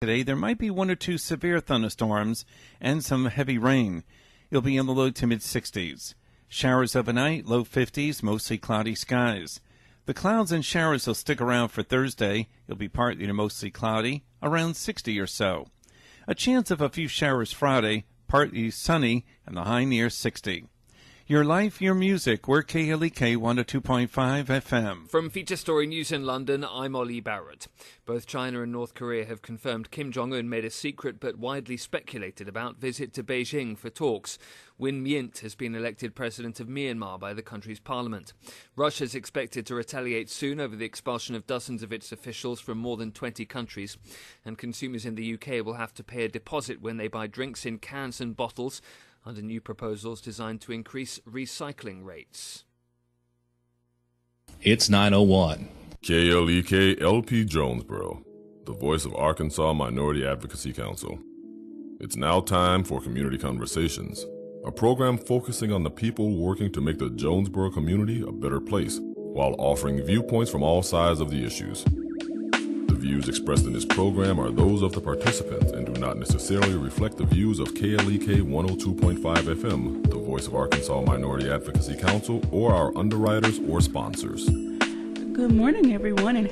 Today, there might be one or two severe thunderstorms and some heavy rain. It'll be in the low to mid-60s. Showers overnight, low 50s, mostly cloudy skies. The clouds and showers will stick around for Thursday. It'll be partly to mostly cloudy, around 60 or so. A chance of a few showers Friday, partly sunny, and the high near 60. Your life, your music. We're KLEK 102.5 FM. From Feature Story News in London, I'm Ollie Barrett. Both China and North Korea have confirmed Kim Jong-un made a secret but widely speculated about visit to Beijing for talks. Win Myint has been elected president of Myanmar by the country's parliament. Russia's expected to retaliate soon over the expulsion of dozens of its officials from more than 20 countries. And consumers in the UK will have to pay a deposit when they buy drinks in cans and bottles, under new proposals designed to increase recycling rates. It's 9:01. KLEK LP Jonesboro, the voice of Arkansas Minority Advocacy Council. It's now time for Community Conversations, a program focusing on the people working to make the Jonesboro community a better place, while offering viewpoints from all sides of the issues. The views expressed in this program are those of the participants and do not necessarily reflect the views of KLEK 102.5 FM, the voice of Arkansas Minority Advocacy Council, or our underwriters or sponsors. Good morning, everyone, and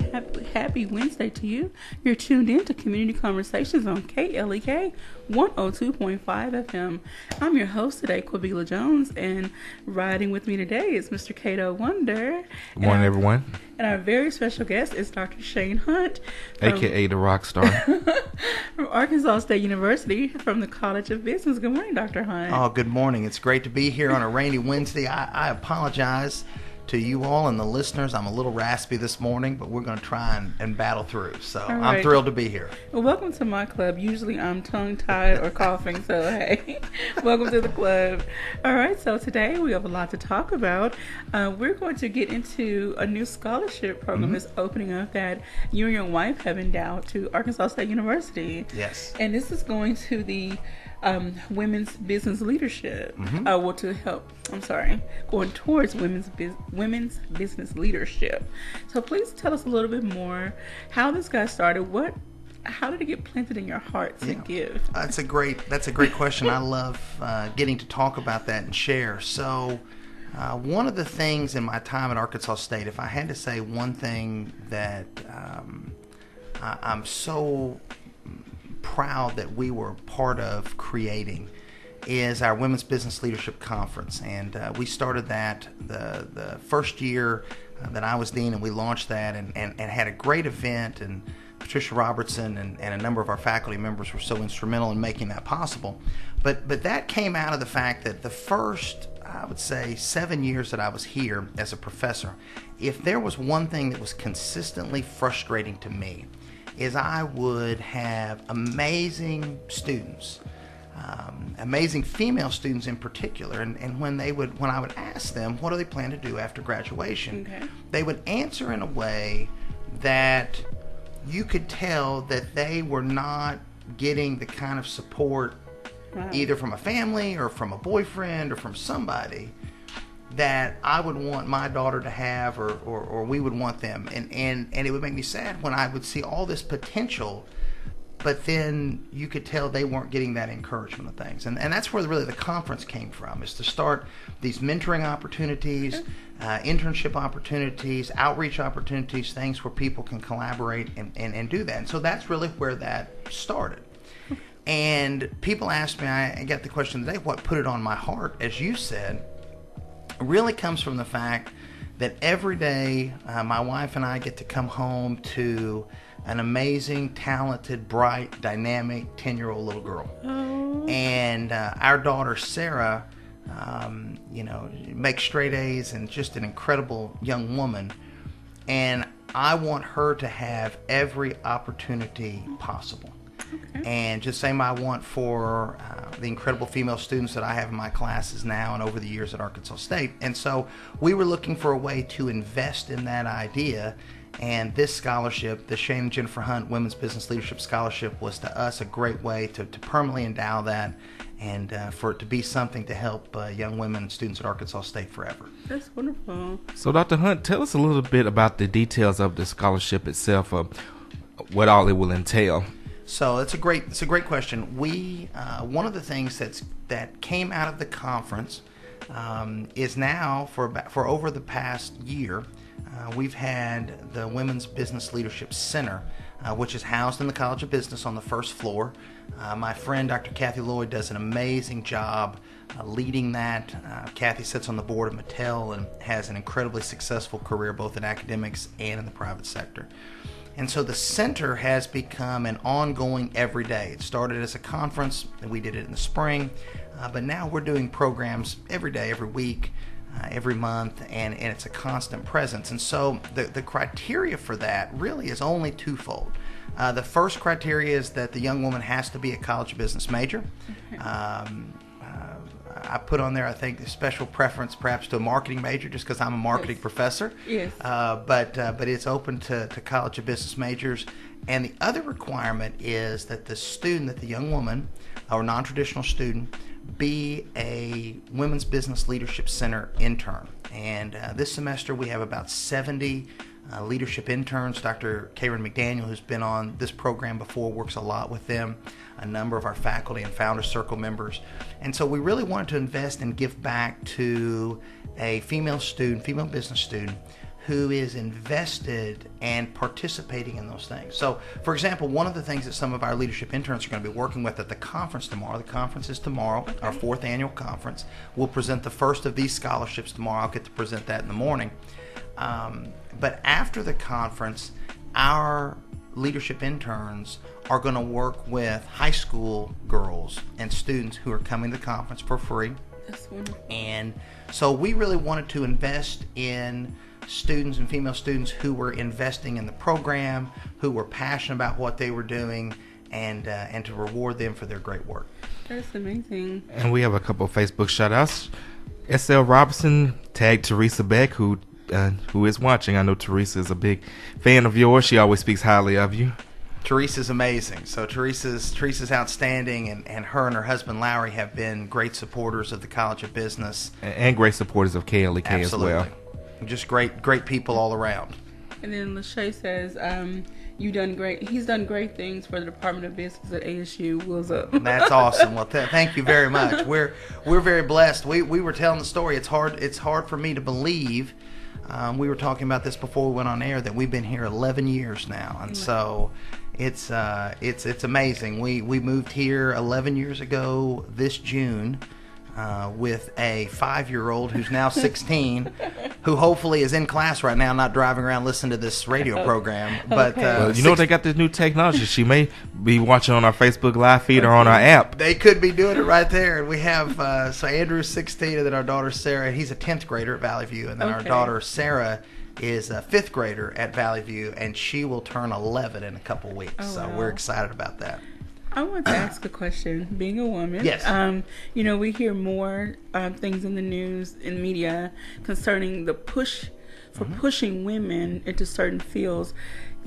happy Wednesday to you. You're tuned in to Community Conversations on KLEK 102.5 FM. I'm your host today, Quabila Jones, and riding with me today is Mr. Cato Wonder. Good morning, everyone. And our very special guest is Dr. Shane Hunt, a.k.a. the rock star. from Arkansas State University, from the College of Business. Good morning, Dr. Hunt. Oh, good morning. It's great to be here on a rainy Wednesday. I apologize to you all and the listeners. I'm a little raspy this morning, but we're going to try and battle through. So right. I'm thrilled to be here. Well, welcome to my club. Usually I'm tongue-tied or coughing, so hey, welcome to the club. All right, so today we have a lot to talk about. We're going to get into a new scholarship program that's opening up that you and your wife have endowed to Arkansas State University. Yes. And this is going to the women's business leadership, going towards women's business leadership. So please tell us a little bit more how this got started. How did it get planted in your heart to give? That's a great question. I love getting to talk about that and share. So one of the things in my time at Arkansas State, if I had to say one thing that I'm so proud that we were part of creating, is our Women's Business Leadership Conference. And we started that the first year that I was dean, and we launched that and had a great event, and Patricia Robertson and a number of our faculty members were so instrumental in making that possible. But that came out of the fact that the first, I would say, 7 years that I was here as a professor, if there was one thing that was consistently frustrating to me, is I would have amazing students, amazing female students in particular, and when I would ask them what do they plan to do after graduation, they would answer in a way that you could tell that they were not getting the kind of support either from a family or from a boyfriend or from somebody that I would want my daughter to have, or we would want them. And it would make me sad when I would see all this potential, but then you could tell they weren't getting that encouragement of things. And that's where really the conference came from, is to start these mentoring opportunities, internship opportunities, outreach opportunities, things where people can collaborate and do that. And so that's really where that started. And people ask me, I get the question today, what put it on my heart, as you said, really comes from the fact that every day my wife and I get to come home to an amazing, talented, bright, dynamic 10-year-old little girl. Oh. And our daughter Sarah, makes straight A's and just an incredible young woman. And I want her to have every opportunity possible. Okay. And just same I want for the incredible female students that I have in my classes now and over the years at Arkansas State. And so we were looking for a way to invest in that idea, and this scholarship, the Shane and Jennifer Hunt Women's Business Leadership Scholarship, was to us a great way to permanently endow that and for it to be something to help young women and students at Arkansas State forever. That's wonderful. So Dr. Hunt, tell us a little bit about the details of the scholarship itself, what all it will entail. So it's a great question. We one of the things that came out of the conference is now for over the past year, we've had the Women's Business Leadership Center, which is housed in the College of Business on the first floor. My friend Dr. Kathy Lloyd does an amazing job leading that. Kathy sits on the board of Mattel and has an incredibly successful career both in academics and in the private sector. And so the center has become an ongoing everyday. It started as a conference, and we did it in the spring, but now we're doing programs every day, every week, every month, and it's a constant presence. And so the criteria for that really is only twofold. The first criteria is that the young woman has to be a College of Business major. I put on there, I think, a special preference perhaps to a marketing major just because I'm a marketing professor. Yes. But it's open to College of Business majors. And the other requirement is that the young woman or non-traditional student, be a Women's Business Leadership Center intern. And this semester we have about 70 leadership interns. Dr. Karen McDaniel, who's been on this program before, works a lot with them, a number of our faculty and Founders Circle members. And so we really wanted to invest and give back to a female business student who is invested and participating in those things. So, for example, one of the things that some of our leadership interns are going to be working with at the conference tomorrow, the conference is tomorrow, our 4th annual conference. We'll present the first of these scholarships tomorrow. I'll get to present that in the morning. But after the conference, our leadership interns are going to work with high school girls and students who are coming to the conference for free. That's wonderful. And so we really wanted to invest in students and female students who were investing in the program, who were passionate about what they were doing, and to reward them for their great work. That's amazing. And we have a couple of Facebook shout-outs. S.L. Robinson tagged Teresa Beck, who is watching. I know Teresa is a big fan of yours. She always speaks highly of you. Teresa's amazing. So Teresa's outstanding, and her husband Lowry have been great supporters of the College of Business. And great supporters of KLEK Absolutely. as well. Just great people all around. And then Lachey says, you've done great. He's done great things for the Department of Business at ASU. Wheels up. That's awesome. Well, thank you very much. We're very blessed. We were telling the story. It's hard for me to believe. We were talking about this before we went on air that we've been here 11 years now, and so it's amazing. We moved here 11 years ago this June. With a 5-year-old who's now 16, who hopefully is in class right now, not driving around listening to this radio program. But you know they got this new technology. She may be watching on our Facebook Live feed or on our app. They could be doing it right there. And we have so Andrew's 16, and then our daughter Sarah. He's a 10th grader at Valley View, and then our daughter Sarah is a 5th grader at Valley View, and she will turn 11 in a couple weeks. Oh, so wow. we're excited about that. I want to ask a question. Being a woman, Yes. We hear more things in the news and media concerning the push for pushing women into certain fields.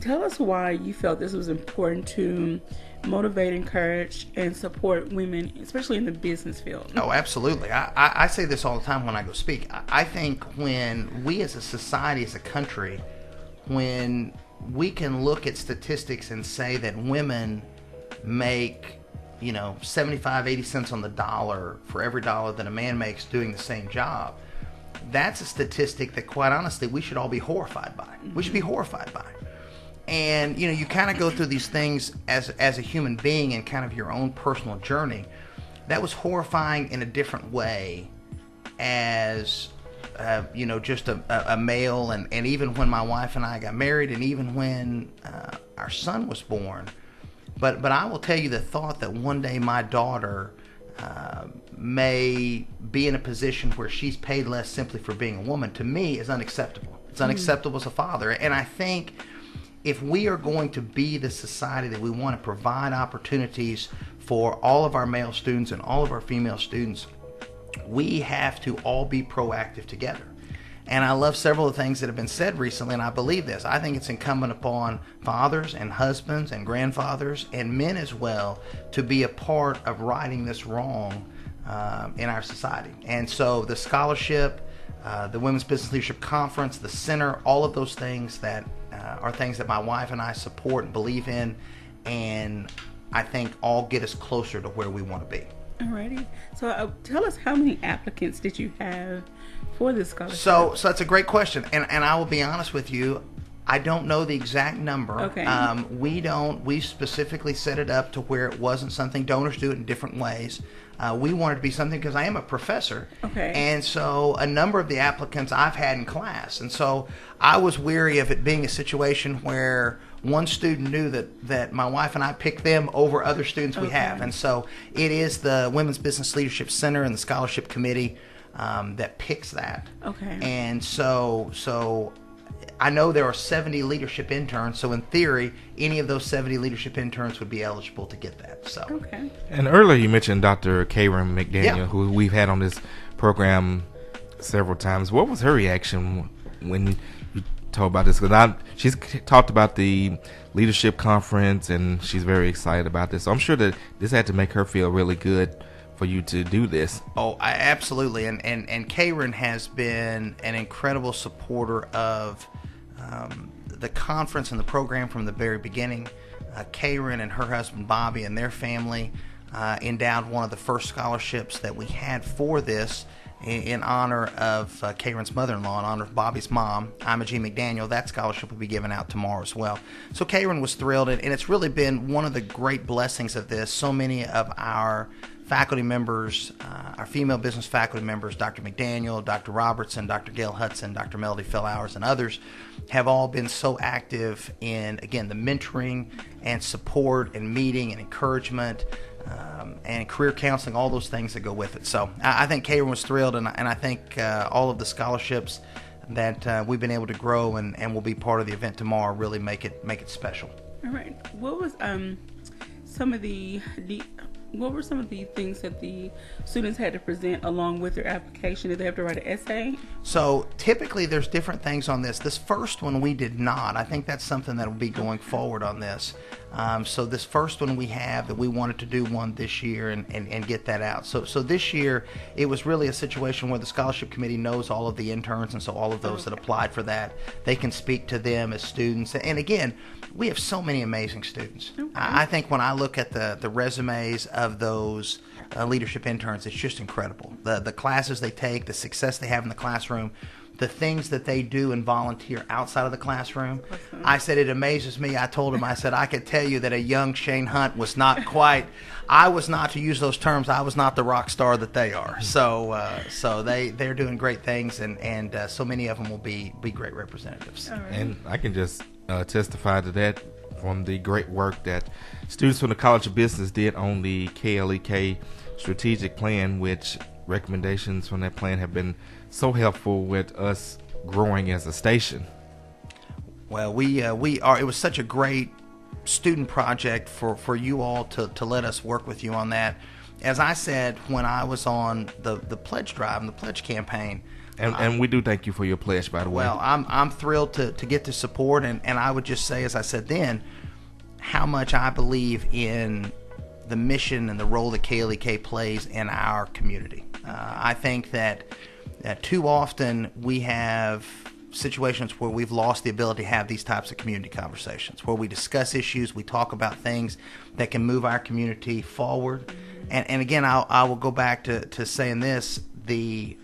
Tell us why you felt this was important to motivate, encourage, and support women, especially in the business field. Oh, absolutely. I say this all the time when I go speak. I think when we as a society, as a country, when we can look at statistics and say that women make 75, 80 cents on the dollar for every dollar that a man makes doing the same job, that's a statistic that, quite honestly, we should all be horrified by. We should be horrified by. And you kind of go through these things as a human being and kind of your own personal journey. That was horrifying in a different way as just a male, and even when my wife and I got married, and even when our son was born. But I will tell you, the thought that one day my daughter may be in a position where she's paid less simply for being a woman, to me, is unacceptable. It's unacceptable as a father. And I think if we are going to be the society that we want to provide opportunities for all of our male students and all of our female students, we have to all be proactive together. And I love several of the things that have been said recently, and I believe this. I think it's incumbent upon fathers and husbands and grandfathers and men as well to be a part of righting this wrong in our society. And so the scholarship, the Women's Business Leadership Conference, the center, all of those things that are things that my wife and I support and believe in. and I think all get us closer to where we want to be. Alrighty. So tell us, how many applicants did you have for this scholarship? So that's a great question, and I will be honest with you, I don't know the exact number. Okay. We specifically set it up to where it wasn't something, donors do it in different ways. We wanted to be something because I am a professor. Okay. And so a number of the applicants I've had in class. And so I was weary of it being a situation where one student knew that my wife and I picked them over other students we have. And so it is the Women's Business Leadership Center and the Scholarship Committee that picks that. Okay. And so I know there are 70 leadership interns, so in theory, any of those 70 leadership interns would be eligible to get that. So. Okay. And earlier you mentioned Dr. Karen McDaniel, Yeah. who we've had on this program several times. What was her reaction when you told about this? Because she's talked about the leadership conference, and she's very excited about this. So I'm sure that this had to make her feel really good for you to do this. Oh, absolutely. And Karen has been an incredible supporter of the conference and the program from the very beginning. Karen and her husband Bobby and their family endowed one of the first scholarships that we had for this in honor of Karen's mother-in-law, in honor of Bobby's mom, Ima G. McDaniel. That scholarship will be given out tomorrow as well. So Karen was thrilled, and it's really been one of the great blessings of this. So many of our faculty members, our female business faculty members, Dr. McDaniel, Dr. Robertson, Dr. Gail Hudson, Dr. Melody Fellowers, and others, have all been so active in, again, the mentoring and support and meeting and encouragement and career counseling, all those things that go with it. So I think Karen was thrilled, and I think all of the scholarships that we've been able to grow and will be part of the event tomorrow really make it special. All right. What was what were some of the things that the students had to present along with their application? Did they have to write an essay? So typically there's different things on this. This first one we did not. I think that's something that will be going forward on this. So this first one we have, that we wanted to do one this year and get that out. So this year it was really a situation where the scholarship committee knows all of the interns, and so all of those that applied for that, they can speak to them as students. And again, we have so many amazing students. Okay. I think when I look at the resumes of those leadership interns, it's just incredible. The classes they take, the success they have in the classroom, the things that they do and volunteer outside of the classroom. Awesome. I said it amazes me. I told him, I said, I could tell you that a young Shane Hunt was not quite, I was not, to use those terms, I was not the rock star that they are. So they're doing great things, and so many of them will be great representatives. Right. And I can just testify to that from the great work that students from the College of Business did on the KLEK strategic plan, which recommendations from that plan have been so helpful with us growing as a station. Well, we are. It was such a great student project for you all to let us work with you on that. As I said when I was on the pledge drive and the pledge campaign, and we do thank you for your pledge, by the way. Well, I'm thrilled to get the support, and I would just say, as I said then, how much I believe in the mission and the role that KLEK plays in our community. I think that too often we have situations where we've lost the ability to have these types of community conversations, where we discuss issues, we talk about things that can move our community forward. And again, I will go back to saying this, the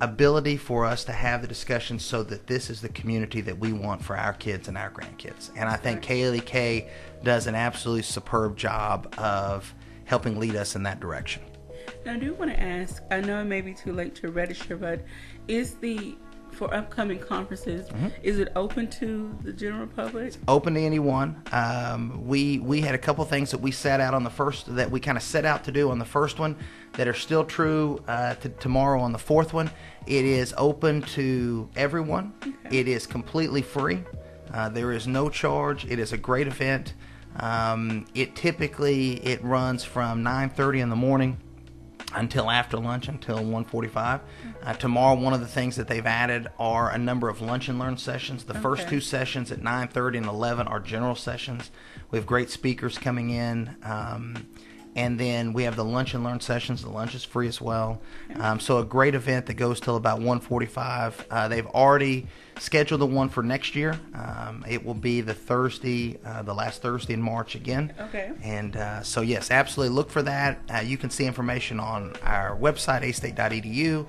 ability for us to have the discussion so that this is the community that we want for our kids and our grandkids. And I think KLEK does an absolutely superb job of helping lead us in that direction. Now, I do want to ask, I know it may be too late to register, but for upcoming conferences, is it open to the general public? Open to anyone. We had a couple things that we set out on the first, that we kind of set out to do on the first one, that are still true to tomorrow on the fourth one. It is open to everyone. Okay. It is completely free. There is no charge. It is a great event. It runs from 9:30 in the morning until after lunch, until 1:45. Tomorrow, one of the things that they've added are a number of lunch and learn sessions. The first two sessions at 9:30 and 11 are general sessions. We have great speakers coming in. And then we have the lunch and learn sessions. The lunch is free as well. So a great event that goes till about 1:45. They've already scheduled the one for next year. It will be the Thursday, the last Thursday in March again. Okay. And so, yes, absolutely look for that. You can see information on our website, astate.edu.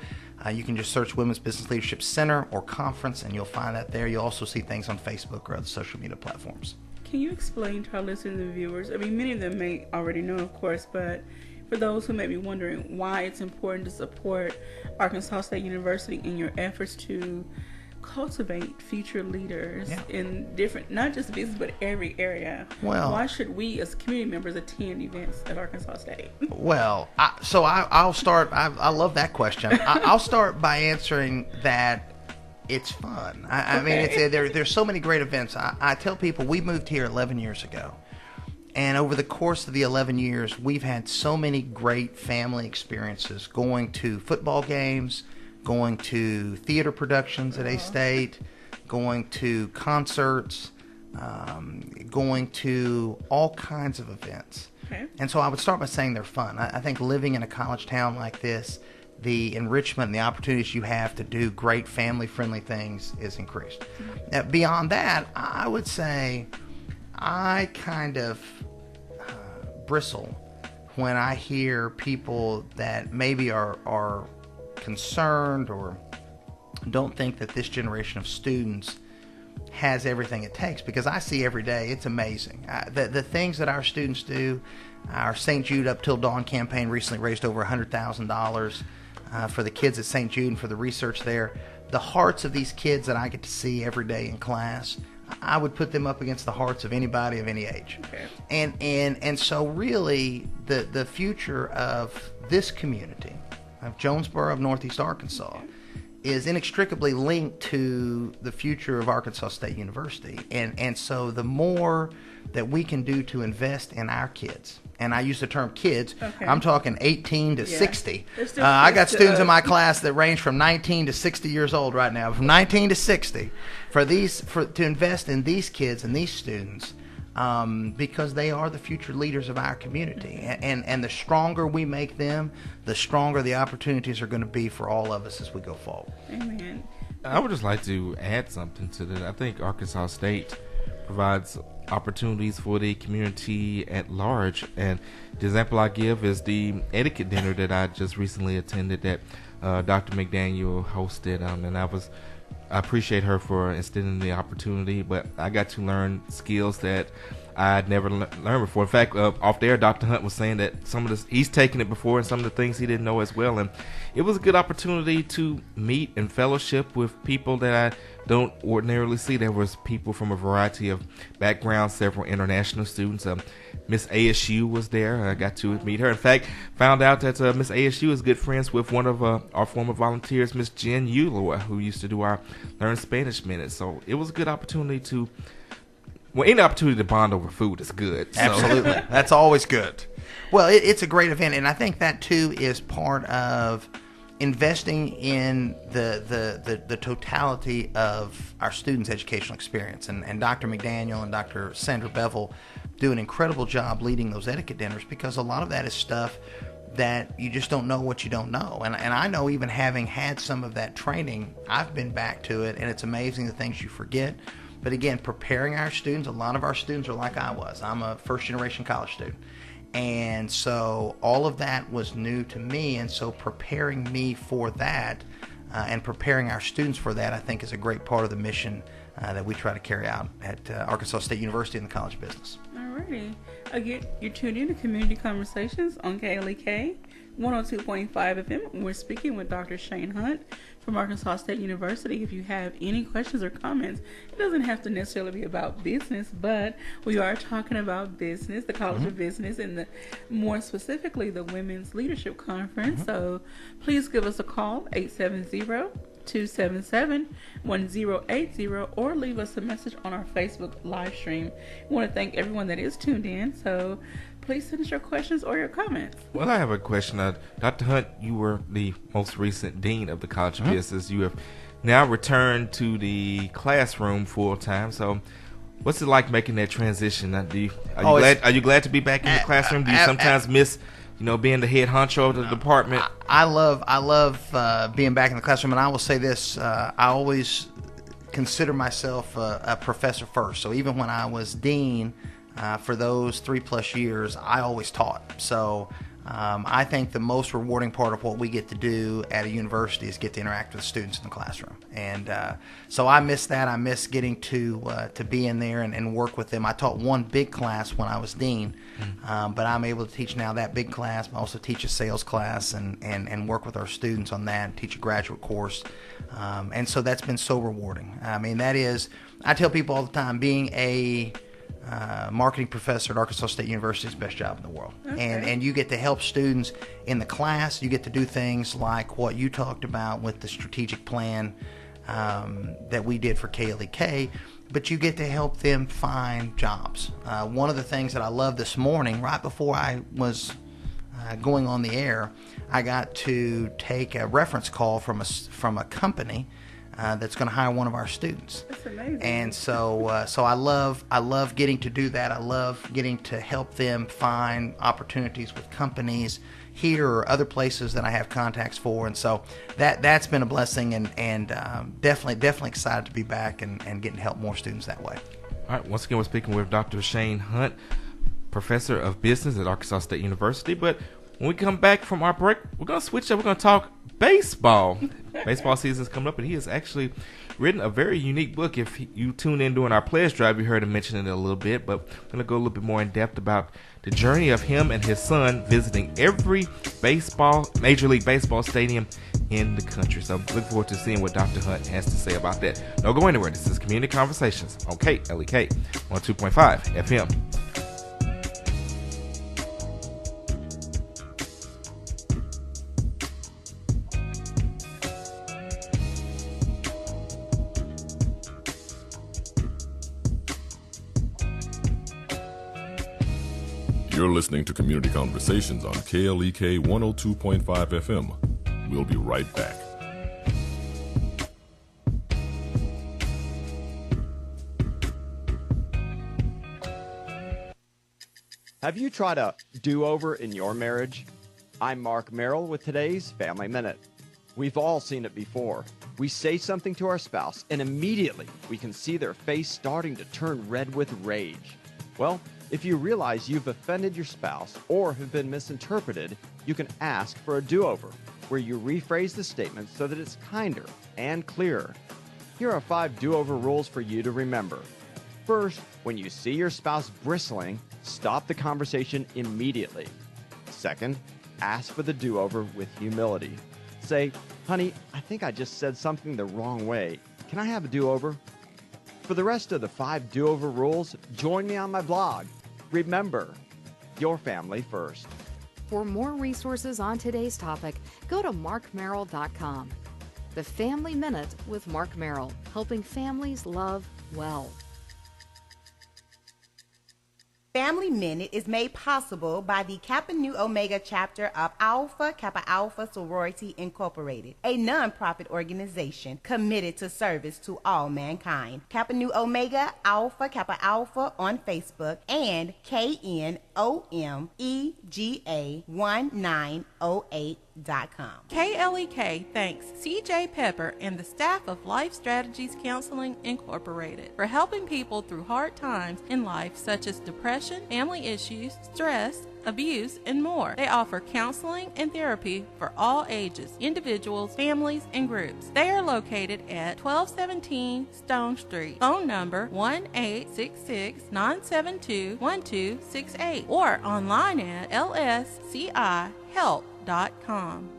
You can just search Women's Business Leadership Center or Conference, and you'll find that there. You'll also see things on Facebook or other social media platforms. Can you explain to our listeners and viewers, I mean, many of them may already know, of course, but for those who may be wondering why it's important to support Arkansas State University in your efforts to cultivate future leaders in different, not just business, but every area. Well, why should we as community members attend events at Arkansas State? Well, I'll start. I love that question. I'll start by answering that. It's fun. I mean, there's so many great events. I tell people we moved here 11 years ago. And over the course of the 11 years, we've had so many great family experiences, going to football games, going to theater productions at A-State, going to concerts, going to all kinds of events. Okay. And so I would start by saying they're fun. I think living in a college town like this, the enrichment and the opportunities you have to do great family-friendly things is increased. Now, beyond that, I would say I kind of bristle when I hear people that maybe are concerned or don't think that this generation of students has everything it takes, because I see every day it's amazing. The things that our students do. Our St. Jude Up Till Dawn campaign recently raised over $100,000 for the kids at St. Jude and for the research there. The hearts of these kids that I get to see every day in class, I would put them up against the hearts of anybody of any age. Okay. And so really the future of this community, of Jonesboro, of Northeast Arkansas, is inextricably linked to the future of Arkansas State University. And so the more that we can do to invest in our kids, and I use the term kids, okay. I'm talking 18 to 60. Still I got kids students in my class that range from 19 to 60 years old right now, from 19 to 60, to invest in these kids and these students, because they are the future leaders of our community. And the stronger we make them, the stronger the opportunities are going to be for all of us as we go forward. Amen. I would just like to add something to that. I think Arkansas State provides opportunities for the community at large, and the example I give is the etiquette dinner that I just recently attended that Dr. McDaniel hosted, and I appreciate her for extending the opportunity, but I got to learn skills that I'd never learned before. In fact, off there, Dr. Hunt was saying that some of this, he's taken it before, and some of the things he didn't know as well. And it was a good opportunity to meet and fellowship with people that I don't ordinarily see. There was people from a variety of backgrounds, several international students. Miss ASU was there. I got to meet her. In fact, found out that Miss ASU is good friends with one of our former volunteers, Miss Jen Uloa, who used to do our Learn Spanish Minutes. So it was a good opportunity to, well, any opportunity to bond over food is good. So. Absolutely. That's always good. Well, it's a great event, and I think that, too, is part of investing in the totality of our students' educational experience. And Dr. McDaniel and Dr. Sandra Bevel do an incredible job leading those etiquette dinners, because a lot of that is stuff that you just don't know what you don't know. And I know, even having had some of that training, I've been back to it, and it's amazing the things you forget. But again, preparing our students, a lot of our students are like I was. I'm a first-generation college student. And so all of that was new to me, and so preparing me for that and preparing our students for that, I think, is a great part of the mission that we try to carry out at Arkansas State University in the College of Business. Alrighty. Again, you're tuned in to Community Conversations on KLEK 102.5 FM. We're speaking with Dr. Shane Hunt from Arkansas State University. If you have any questions or comments, it doesn't have to necessarily be about business, but we are talking about business, the College of Business, and more specifically the Women's Leadership Conference. So please give us a call, 870-277-1080, or leave us a message on our Facebook live stream. We want to thank everyone that is tuned in, so please send us your questions or your comments. Well, I have a question. Dr. Hunt, you were the most recent dean of the College of Business. You have now returned to the classroom full time. So What's it like making that transition? Are you glad to be back in the classroom? Do you sometimes miss, being the head honcho of the department? I love being back in the classroom, and I will say this: I always consider myself a professor first. So even when I was dean for those 3+ years, I always taught. So I think the most rewarding part of what we get to do at a university is get to interact with students in the classroom. And so I miss that. I miss getting to be in there and work with them. I taught one big class when I was dean, but I'm able to teach now that big class. I also teach a sales class and work with our students on that and teach a graduate course. And so that's been so rewarding. I mean, I tell people all the time, being a marketing professor at Arkansas State University is the best job in the world. Okay. And you get to help students in the class. You get to do things like what you talked about with the strategic plan that we did for KLEK, but you get to help them find jobs. One of the things that I love this morning, right before I was going on the air, I got to take a reference call from a company that's going to hire one of our students. That's amazing. And so I love getting to do that. I love getting to help them find opportunities with companies here or other places that I have contacts for. And so that's been a blessing, and definitely excited to be back and getting to help more students that way. All right. Once again, we're speaking with Dr. Shane Hunt, professor of business at Arkansas State University. But when we come back from our break, we're going to switch up. We're going to talk baseball. Baseball season is coming up, and he has actually written a very unique book. If you tune in during our pledge drive, you heard him mention it a little bit, but I'm going to go a little bit more in depth about the journey of him and his son visiting every Major League Baseball stadium in the country. So look forward to seeing what Dr. Hunt has to say about that. Don't go anywhere. This is Community Conversations on KLEK 102.5 FM. You're listening to Community Conversations on KLEK 102.5 FM. We'll be right back. Have you tried a do-over in your marriage? I'm Mark Merrill with today's Family Minute. We've all seen it before. We say something to our spouse, and immediately we can see their face starting to turn red with rage. Well, if you realize you've offended your spouse or have been misinterpreted, you can ask for a do-over, where you rephrase the statement so that it's kinder and clearer. Here are 5 do-over rules for you to remember. First, when you see your spouse bristling, stop the conversation immediately. Second, ask for the do-over with humility. Say, "Honey, I think I just said something the wrong way. Can I have a do-over?" For the rest of the 5 do-over rules, join me on my blog. Remember, your family first. For more resources on today's topic, go to markmerrill.com. The Family Minute with Mark Merrill, helping families love well. Family Minute is made possible by the Kappa Nu Omega chapter of Alpha Kappa Alpha Sorority Incorporated, a nonprofit organization committed to service to all mankind. Kappa Nu Omega Alpha Kappa Alpha on Facebook and KNOMEGA1908.com. KLEK thanks CJ Pepper and the staff of Life Strategies Counseling Incorporated for helping people through hard times in life such as depression, family issues, stress, abuse, and more. They offer counseling and therapy for all ages, individuals, families, and groups. They are located at 1217 Stone Street. Phone number 1-866-972-1268 or online at lscihelp.com.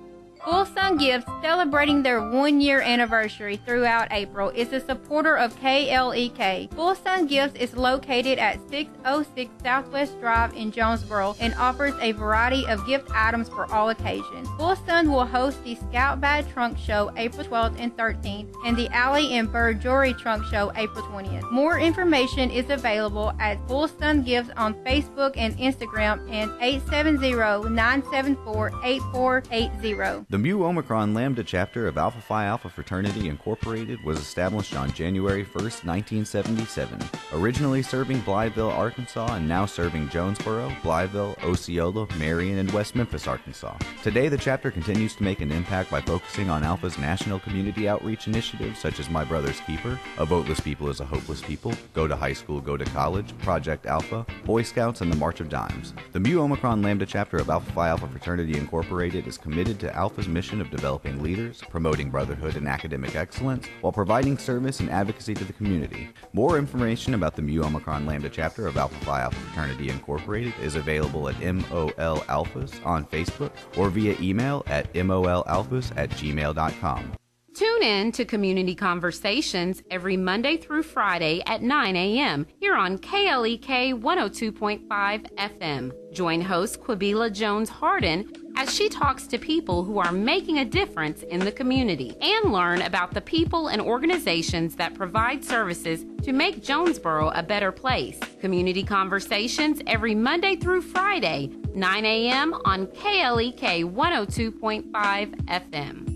Full Sun Gifts, celebrating their 1-year anniversary throughout April, is a supporter of KLEK. Full Sun Gifts is located at 606 Southwest Drive in Jonesboro and offers a variety of gift items for all occasions. Full Sun will host the Scout Bag Trunk Show April 12th and 13th and the Alley and Bird Jewelry Trunk Show April 20th. More information is available at Full Sun Gifts on Facebook and Instagram and 870-974-8480. The Mu Omicron Lambda chapter of Alpha Phi Alpha Fraternity Incorporated was established on January 1st, 1977, originally serving Blytheville, Arkansas, and now serving Jonesboro, Blytheville, Osceola, Marion, and West Memphis, Arkansas. Today, the chapter continues to make an impact by focusing on Alpha's national community outreach initiatives such as My Brother's Keeper, A Voteless People is a Hopeless People, Go to High School, Go to College, Project Alpha, Boy Scouts, and the March of Dimes. The Mu Omicron Lambda chapter of Alpha Phi Alpha Fraternity Incorporated is committed to Alpha's mission of developing leaders, promoting brotherhood and academic excellence, while providing service and advocacy to the community. More information about the Mu Omicron Lambda chapter of Alpha Phi Alpha Fraternity Incorporated is available at MOL Alphas on Facebook or via email at molalphas@gmail.com. Tune in to Community Conversations every Monday through Friday at 9 a.m. here on KLEK 102.5 FM. Join host Quabila Jones-Harden as she talks to people who are making a difference in the community and learn about the people and organizations that provide services to make Jonesboro a better place. Community Conversations every Monday through Friday, 9 a.m. on KLEK 102.5 FM.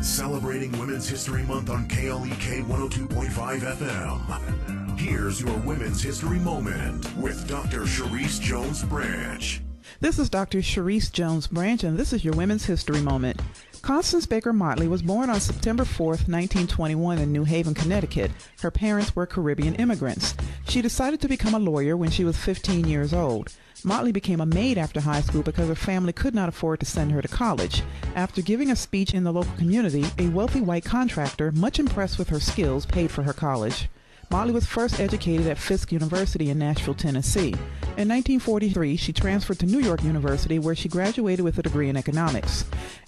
Celebrating Women's History Month on KLEK 102.5 FM. Here's your Women's History Moment with Dr. Sharice Jones-Branch. This is Dr. Sharice Jones-Branch, and this is your Women's History Moment. Constance Baker Motley was born on September 4th, 1921 in New Haven, Connecticut. Her parents were Caribbean immigrants. She decided to become a lawyer when she was 15 years old. Motley became a maid after high school because her family could not afford to send her to college. After giving a speech in the local community, a wealthy white contractor, much impressed with her skills, paid for her college. Motley was first educated at Fisk University in Nashville, Tennessee. In 1943, she transferred to New York University, where she graduated with a degree in economics.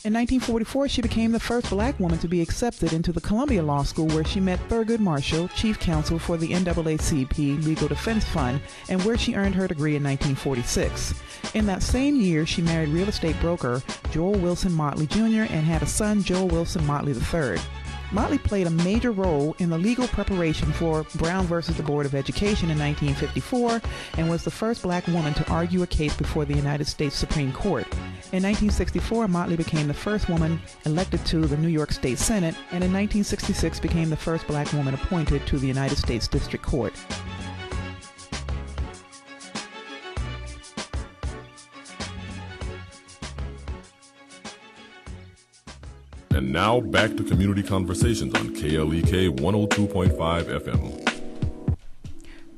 In 1944, she became the first black woman to be accepted into the Columbia Law School, where she met Thurgood Marshall, chief counsel for the NAACP Legal Defense Fund, and where she earned her degree in 1946. In that same year, she married real estate broker Joel Wilson Motley Jr. and had a son, Joel Wilson Motley III. Motley played a major role in the legal preparation for Brown versus the Board of Education in 1954 and was the first black woman to argue a case before the United States Supreme Court. In 1964, Motley became the first woman elected to the New York State Senate, and in 1966 became the first black woman appointed to the United States District Court. And now back to Community Conversations on KLEK 102.5 FM.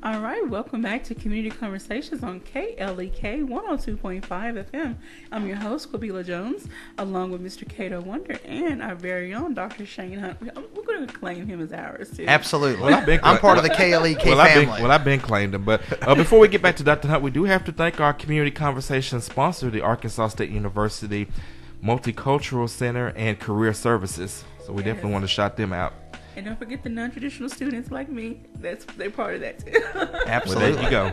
All right, welcome back to Community Conversations on KLEK 102.5 FM. I'm your host, Quabila Jones, along with Mr. Cato Wonder and our very own Dr. Shane Hunt. We're going to claim him as ours, too. Absolutely. Well, I'm part of the KLEK family. I've been claimed him. But before we get back to Dr. Hunt, we do have to thank our Community Conversations sponsor, the Arkansas State University Multicultural Center and Career Services. So we definitely want to shout them out. And don't forget the non-traditional students like me. They're part of that too. Absolutely. Well, there you go.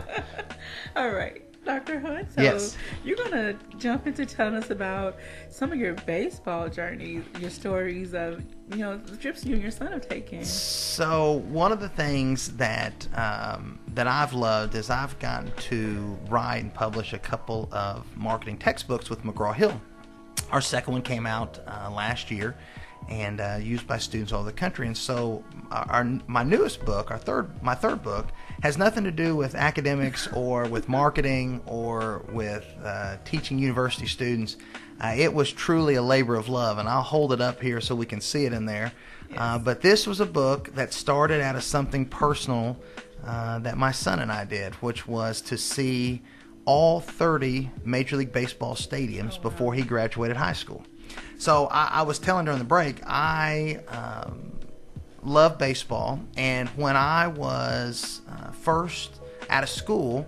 All right, Dr. Hunt. So yes. You're going to jump into telling us about some of your baseball journeys, your stories of, the trips you and your son have taken. So one of the things that I've loved is I've gotten to write and publish a couple of marketing textbooks with McGraw-Hill. Our second one came out last year and used by students all over the country. And so my newest book, my third book, has nothing to do with academics or with marketing or with teaching university students. It was truly a labor of love, and I'll hold it up here so we can see it in there. Yes. But this was a book that started out of something personal that my son and I did, which was to see all 30 Major League Baseball stadiums before he graduated high school. So I was telling during the break, I love baseball, and when I was first out of school,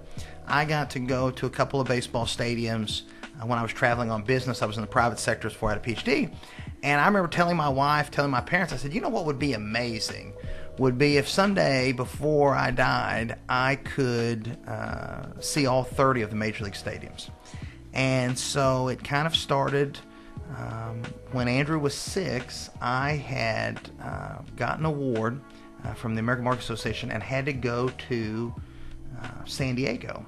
I got to go to a couple of baseball stadiums when I was traveling on business. I was in the private sector before I had a PhD, and I remember telling my wife, telling my parents, I said, what would be amazing would be if someday before I died, I could see all 30 of the Major League stadiums. And so it kind of started when Andrew was 6. I had gotten an award from the American Marketing Association and had to go to San Diego.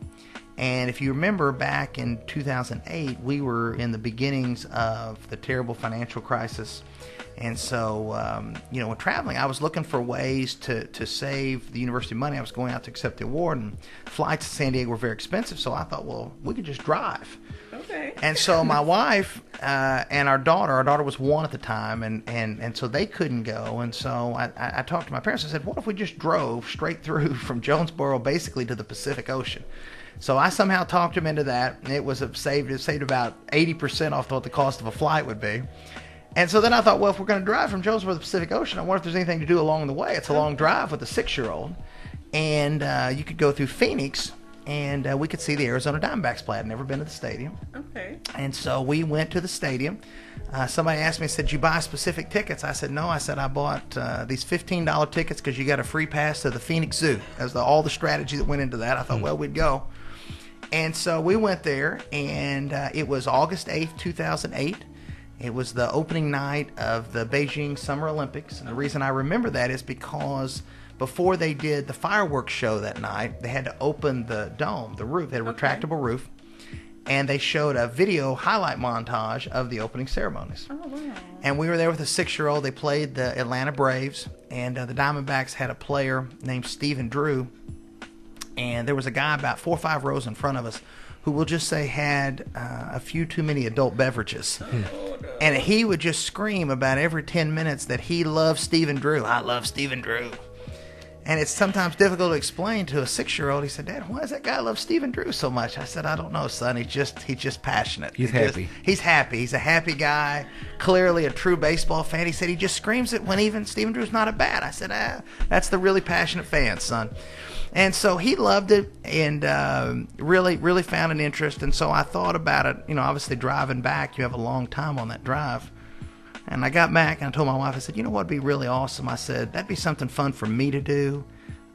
And if you remember back in 2008, we were in the beginnings of the terrible financial crisis. And so, when traveling, I was looking for ways to save the university money. I was going out to accept the award, and flights to San Diego were very expensive. So I thought, well, we could just drive. Okay. And so my wife and our daughter was 1 at the time, and so they couldn't go. And so I talked to my parents. I said, what if we just drove straight through from Jonesboro basically to the Pacific Ocean? So I somehow talked them into that, and it saved about 80% off what the cost of a flight would be. And so then I thought, well, if we're going to drive from Jonesboro to the Pacific Ocean, I wonder if there's anything to do along the way. It's a long drive with a 6-year-old. And you could go through Phoenix, and we could see the Arizona Diamondbacks play. I'd never been to the stadium. Okay. And so we went to the stadium. Somebody asked me, said, did you buy specific tickets? I said, no. I said, I bought these $15 tickets because you got a free pass to the Phoenix Zoo. That was all the strategy that went into that. I thought, well, we'd go. And so we went there, and it was August 8th, 2008. It was the opening night of the Beijing Summer Olympics. And the reason I remember that is because before they did the fireworks show that night, they had to open the dome, the roof. They had a retractable roof. And they showed a video highlight montage of the opening ceremonies. Oh, wow. And we were there with a 6-year-old. They played the Atlanta Braves. And the Diamondbacks had a player named Stephen Drew. And there was a guy about 4 or 5 rows in front of us who we'll just say had a few too many adult beverages. And he would just scream about every 10 minutes that he loves Stephen Drew. I love Stephen Drew. And it's sometimes difficult to explain to a 6-year-old. He said, Dad, why does that guy love Stephen Drew so much? I said, I don't know, son. He's just passionate. He's happy. He's happy. He's a happy guy, clearly a true baseball fan. He said he just screams it when even Stephen Drew's not at bat. I said, that's the really passionate fan, son. And so he loved it and really, really found an interest. And so I thought about it. Obviously driving back, you have a long time on that drive. And I got back and I told my wife, I said, what would be really awesome? I said, that'd be something fun for me to do.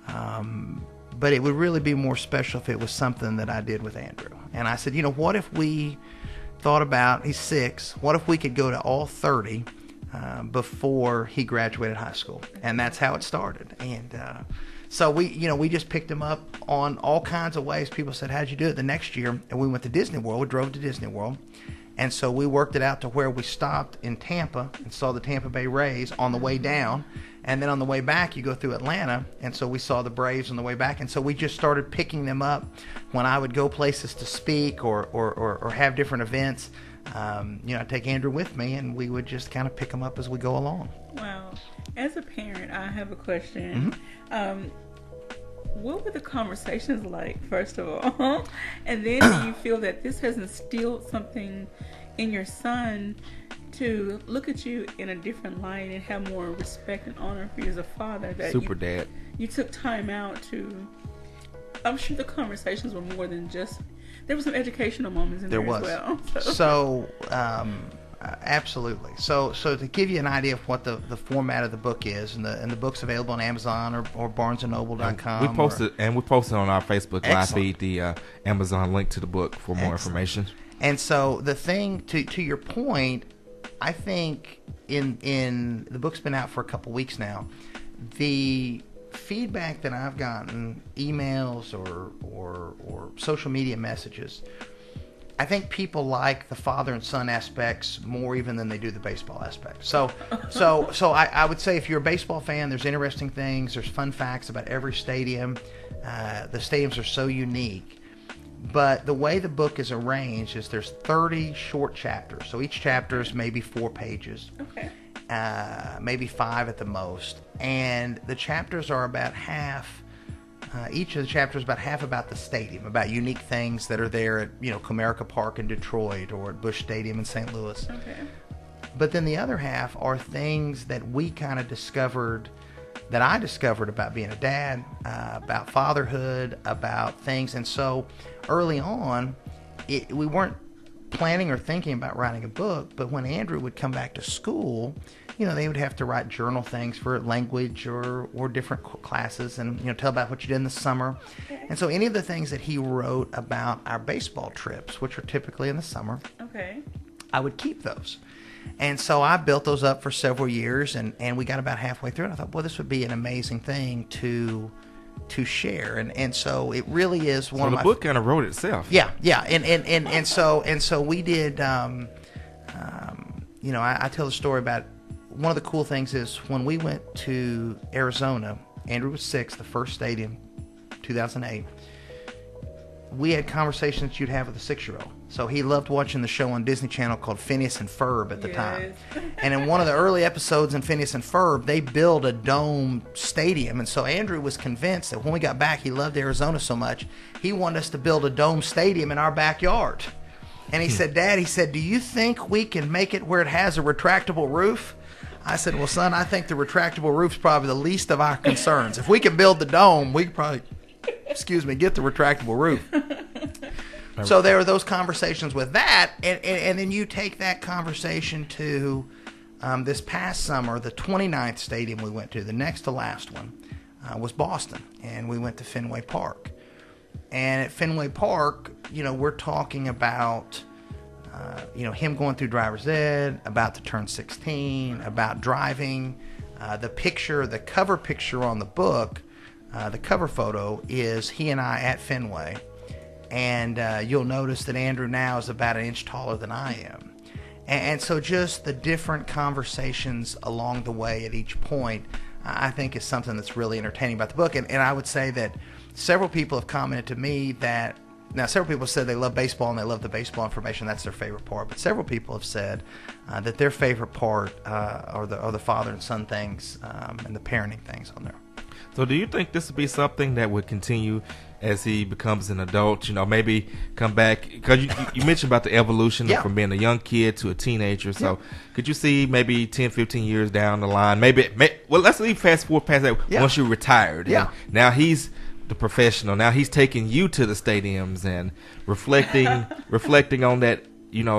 But it would really be more special if it was something that I did with Andrew. And I said, what if we thought about, he's 6, what if we could go to all 30 before he graduated high school? And that's how it started. And so we just picked him up on all kinds of ways. People said, how'd you do it? The next year, and we went to Disney World. We drove to Disney World. And so we worked it out to where we stopped in Tampa and saw the Tampa Bay Rays on the way down. And then on the way back, you go through Atlanta. And so we saw the Braves on the way back. And so we just started picking them up when I would go places to speak or have different events. I'd take Andrew with me, and we would just kind of pick him up as we go along. Wow. As a parent, I have a question. Mm-hmm. What were the conversations like, first of all? And then do you feel that this has instilled something in your son to look at you in a different light and have more respect and honor for you as a father? That Dad. You took time out to... I'm sure the conversations were more than just... There were some educational moments in there as well. So absolutely. So to give you an idea of what the format of the book is, and the book's available on Amazon or BarnesandNoble.com. We posted on our Facebook live feed the Amazon link to the book for more information. And so the thing, to your point, I think in the book's been out for a couple weeks now. The feedback that I've gotten, emails or social media messages, I think people like the father and son aspects more even than they do the baseball aspect. So I would say if you're a baseball fan, there's interesting things, there's fun facts about every stadium. The stadiums are so unique. But the way the book is arranged is there's 30 short chapters. So each chapter is maybe 4 pages. Okay. Maybe 5 at the most. And the chapters are about half. Each of the chapters is about half about the stadium, about unique things that are there at Comerica Park in Detroit or at Busch Stadium in St. Louis. Okay. But then the other half are things that we kind of discovered, that I discovered about being a dad, about fatherhood, about things. And so early on, we weren't planning or thinking about writing a book, but when Andrew would come back to school, they would have to write journal things for language or different classes and, tell about what you did in the summer. And so any of the things that he wrote about our baseball trips, which are typically in the summer, I would keep those. And so I built those up for several years, and we got about halfway through, and I thought, well, this would be an amazing thing to to share, and so it really is one so of the my book kind of wrote itself. Yeah, and so we did. I tell the story about one of the cool things is when we went to Arizona. Andrew was 6, the first stadium, 2008. We had conversations you'd have with a 6-year-old. So he loved watching the show on Disney Channel called Phineas and Ferb at the time. And in one of the early episodes in Phineas and Ferb, they build a dome stadium. And so Andrew was convinced that when we got back, he loved Arizona so much, he wanted us to build a dome stadium in our backyard. And he said, Dad, do you think we can make it where it has a retractable roof? I said, well, son, I think the retractable roof's probably the least of our concerns. If we can build the dome, we could probably, get the retractable roof. So there were those conversations with that, and then you take that conversation to this past summer, the 29th stadium we went to, the next to last one, was Boston, and we went to Fenway Park. And at Fenway Park, we're talking about, him going through driver's ed, about to turn 16, about driving. The cover picture on the book, the cover photo is he and I at Fenway. And you'll notice that Andrew now is about an inch taller than I am. And so just the different conversations along the way at each point, I think is something that's really entertaining about the book. And I would say that several people have commented to me that, now several people said they love baseball and they love the baseball information, that's their favorite part. But several people have said that their favorite part are the father and son things and the parenting things on there. So do you think this would be something that would continue as he becomes an adult, maybe come back? Because you mentioned about the evolution from being a young kid to a teenager. So could you see maybe 10, 15 years down the line, let's leave fast forward past that once you're retired. Yeah. And now he's the professional. Now he's taking you to the stadiums and reflecting on that,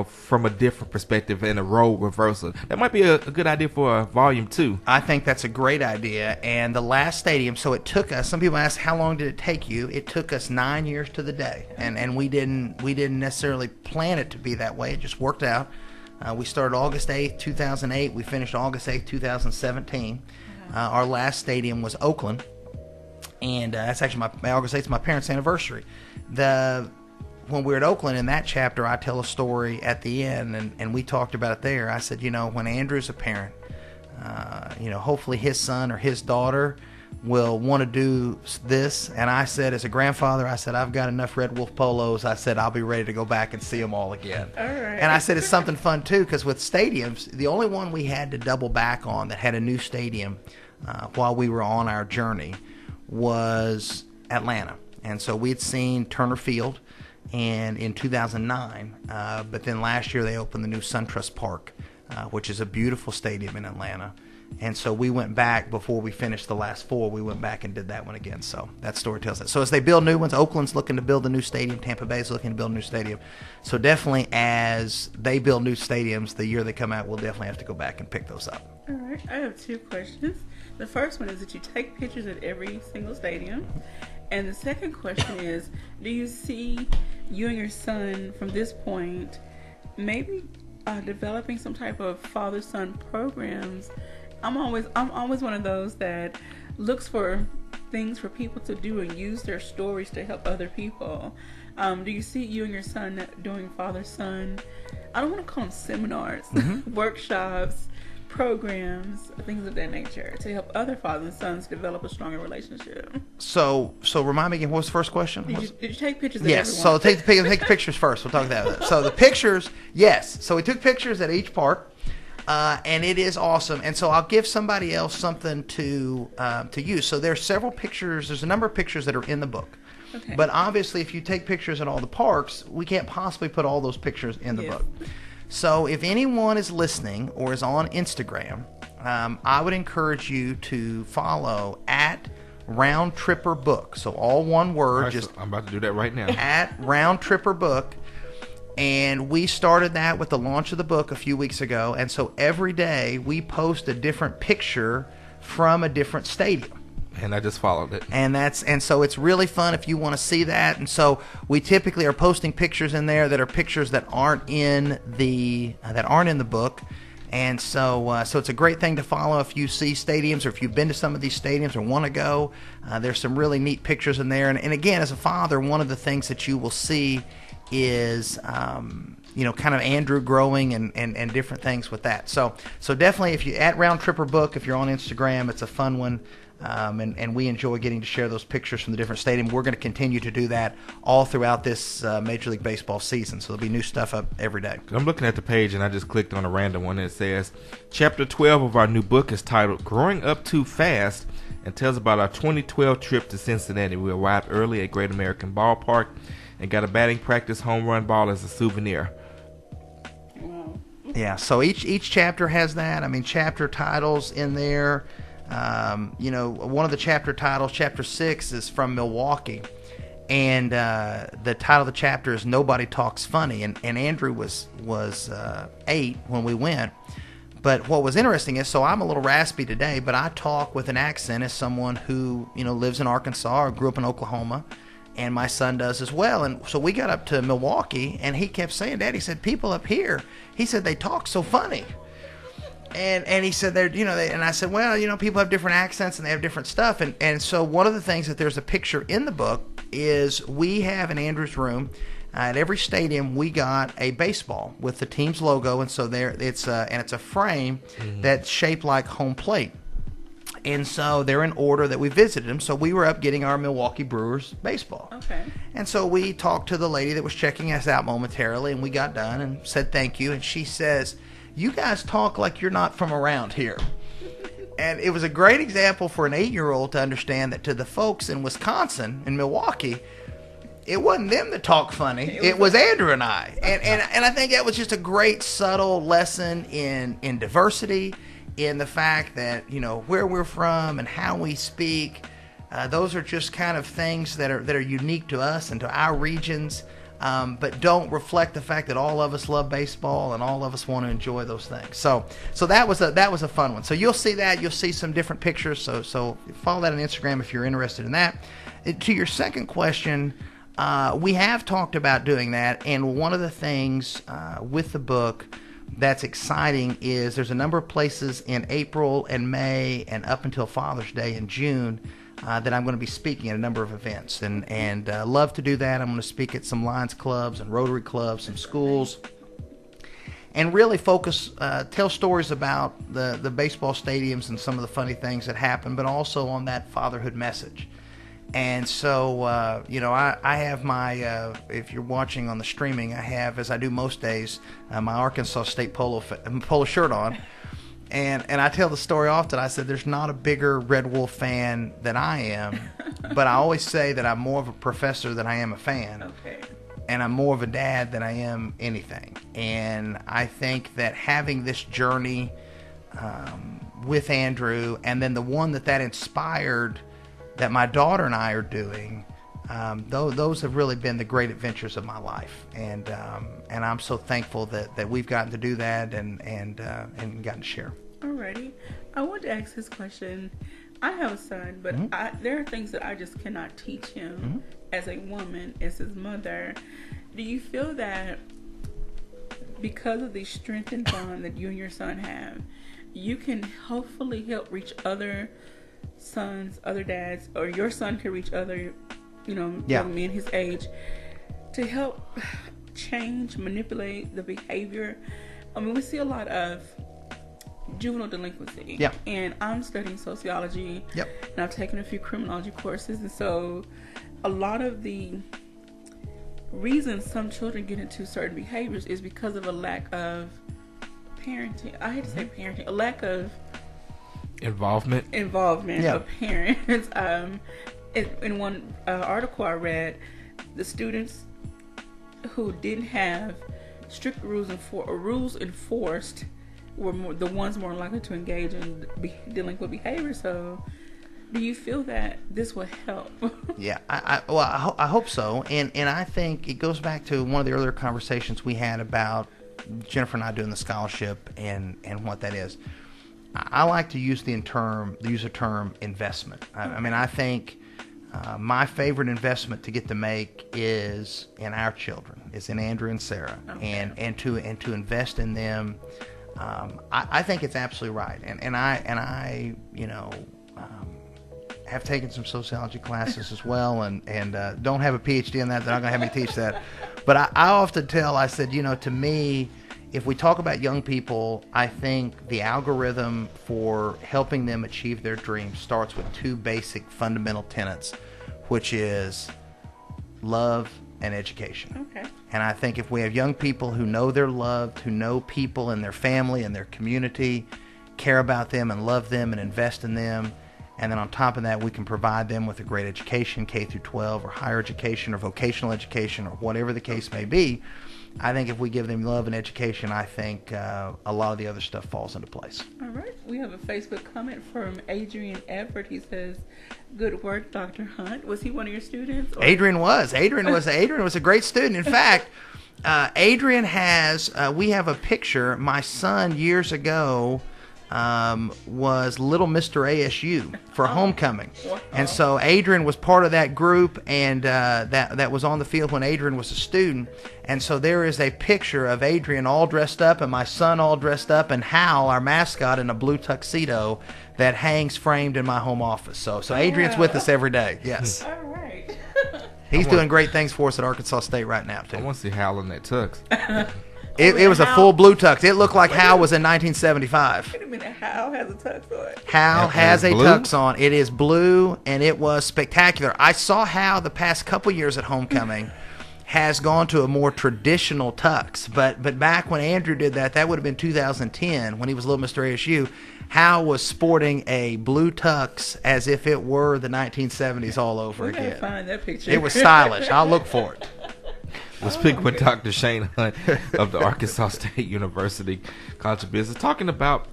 from a different perspective and a role reversal. That might be a good idea for a volume 2. I think that's a great idea. And the last stadium, so it took us, some people ask, how long did it take you? It took us 9 years to the day. And we didn't necessarily plan it to be that way. It just worked out. We started August 8th, 2008. We finished August 8th, 2017. Our last stadium was Oakland. And that's actually my August 8th is my parents' anniversary. When we were at Oakland, in that chapter, I tell a story at the end, and we talked about it there. I said, when Andrew's a parent, hopefully his son or his daughter will want to do this. And I said, as a grandfather, I've got enough Red Wolf polos. I said, I'll be ready to go back and see them all again. All right. And I said, it's something fun, too, because with stadiums, the only one we had to double back on that had a new stadium while we were on our journey was Atlanta. And so we'd seen Turner Field and in 2009, but then last year they opened the new SunTrust Park, which is a beautiful stadium in Atlanta. And so we went back before we finished the last 4. We went back and did that one again. So that story tells that. So as they build new ones, Oakland's looking to build a new stadium. Tampa Bay's looking to build a new stadium. So definitely as they build new stadiums, the year they come out, we'll definitely have to go back and pick those up. All right. I have 2 questions. The first one is that you take pictures at every single stadium. And the second question is, do you see you and your son from this point maybe developing some type of father-son programs? I'm always one of those that looks for things for people to do and use their stories to help other people. Do you see you and your son doing father-son, I don't want to call them seminars, workshops, programs, things of that nature to help other fathers and sons develop a stronger relationship? So remind me again, what was the first question? Did you take pictures of Yes, everyone? so take the pictures first. We'll talk about that. So the pictures, yes. So we took pictures at each park, and it is awesome. And so I'll give somebody else something to use. So there's several pictures. There's a number of pictures that are in the book. Okay. But obviously, if you take pictures at all the parks, we can't possibly put all those pictures in the book. So if anyone is listening or is on Instagram, I would encourage you to follow at Round Tripper Book. So all one word. Right, I'm about to do that right now. At Round Tripper Book. And we started that with the launch of the book a few weeks ago. And so every day we post a different picture from a different stadium. And I just followed it. And so it's really fun if you want to see that. And so we typically are posting pictures in there that are pictures that aren't in the book. And so it's a great thing to follow if you see stadiums or if you've been to some of these stadiums or want to go. There's some really neat pictures in there. And again, as a father, one of the things that you will see is, kind of Andrew growing and different things with that. So definitely, if you at Round Tripper Book, if you're on Instagram, it's a fun one. And we enjoy getting to share those pictures from the different stadiums. We're going to continue to do that all throughout this Major League Baseball season. So there'll be new stuff up every day. I'm looking at the page, and I just clicked on a random one that says, Chapter 12 of our new book is titled Growing Up Too Fast, and tells about our 2012 trip to Cincinnati. We arrived early at Great American Ballpark and got a batting practice home run ball as a souvenir. Yeah, so each chapter has that. I mean, chapter titles in there. One of the chapter titles, chapter 6, is from Milwaukee, and the title of the chapter is Nobody Talks Funny, and Andrew was 8 when we went. But what was interesting is, so I'm a little raspy today, but I talk with an accent as someone who lives in Arkansas or grew up in Oklahoma, and my son does as well. And so we got up to Milwaukee, and he kept saying, Dad, he said, people up here, he said, they talk so funny. And he said, and I said, well, people have different accents and they have different stuff. And so one of the things that there's a picture in the book is we have in Andrew's room, at every stadium, we got a baseball with the team's logo. And so it's a frame that's shaped like home plate. And so they're in order that we visited them. So we were up getting our Milwaukee Brewers baseball. Okay. And so we talked to the lady that was checking us out momentarily, and we got done and said thank you. And she says, you guys talk like you're not from around here. And it was a great example for an 8-year-old to understand that to the folks in Wisconsin, in Milwaukee, it wasn't them that talked funny. It was Andrew and I. And I think that was just a great subtle lesson in diversity, in the fact that, where we're from and how we speak. Those are just kind of things that are unique to us and to our regions. But don't reflect the fact that all of us love baseball and all of us want to enjoy those things. So that was a fun one. So you'll see that. You'll see some different pictures. So follow that on Instagram if you're interested in that. To your second question, we have talked about doing that. And one of the things with the book that's exciting is there's a number of places in April and May and up until Father's Day in June that I'm going to be speaking at a number of events, and love to do that. I'm going to speak at some Lions clubs and Rotary clubs, some schools, and really focus, tell stories about the baseball stadiums and some of the funny things that happen, but also on that fatherhood message. And so, I have my, if you're watching on the streaming, I have, as I do most days, my Arkansas State polo shirt on. And I tell the story often. I said there's not a bigger Red Wolf fan than I am, but I always say that I'm more of a professor than I am a fan. Okay. And I'm more of a dad than I am anything. And I think that having this journey with Andrew, and then the one that inspired that my daughter and I are doing, those have really been the great adventures of my life. And I'm so thankful that we've gotten to do that and gotten to share. Alrighty. I want to ask this question. I have a son, but there are things that I just cannot teach him as a woman, as his mother. Do you feel that because of the strength and bond that you and your son have, you can hopefully help reach other sons, other dads, or your son can reach other, young men his age, to help change, manipulate the behavior? I mean, we see a lot of juvenile delinquency. Yeah. And I'm studying sociology. Yep. And I've taken a few criminology courses, and so a lot of the reasons some children get into certain behaviors is because of a lack of parenting. I hate to say parenting, a lack of involvement of parents. In one article I read, the students who didn't have strict rules enforced were the ones more likely to engage in delinquent behavior. So do you feel that this will help? Yeah, I hope so. And I think it goes back to one of the earlier conversations we had about Jennifer and I doing the scholarship and what that is. I like to use the term investment. I mean, I think my favorite investment to get to make is in our children, is in Andrew and Sarah, and to invest in them I think it's absolutely right. And I have taken some sociology classes as well, and don't have a PhD in that. They're not going to have me teach that. But I often I said, to me, if we talk about young people, I think the algorithm for helping them achieve their dreams starts with two basic fundamental tenets, which is love and education. Okay. And I think if we have young people who know they're loved, who know people in their family and their community, care about them and love them and invest in them, and then on top of that, we can provide them with a great education, K through 12, or higher education, or vocational education, or whatever the case may be. I think if we give them love and education, I think a lot of the other stuff falls into place. All right. We have a Facebook comment from Adrian Everett. He says, "Good work, Dr. Hunt." Was he one of your students? Or? Adrian was a great student. In fact, Adrian has. We have a picture. My son years ago was Little Mr. ASU for homecoming. And so Adrian was part of that group, and that was on the field when Adrian was a student. And so there is a picture of Adrian all dressed up and my son all dressed up, and Hal, our mascot, in a blue tuxedo that hangs framed in my home office. So Adrian's with us every day. Yes. All right. He's doing great things for us at Arkansas State right now, too. I want to see Hal in that tux. It was a full blue tux. It looked like Hal was in 1975. Wait a minute, Hal has a tux on. Hal has a tux on. It is blue, and it was spectacular. I saw Hal the past couple years at homecoming has gone to a more traditional tux. But back when Andrew did that would have been 2010 when he was Little Mr. ASU. Hal was sporting a blue tux as if it were the 1970s all over again. We gotta find that picture. It was stylish. I'll look for it. We'll speak with Dr. Shane Hunt of the Arkansas State University College of Business, talking about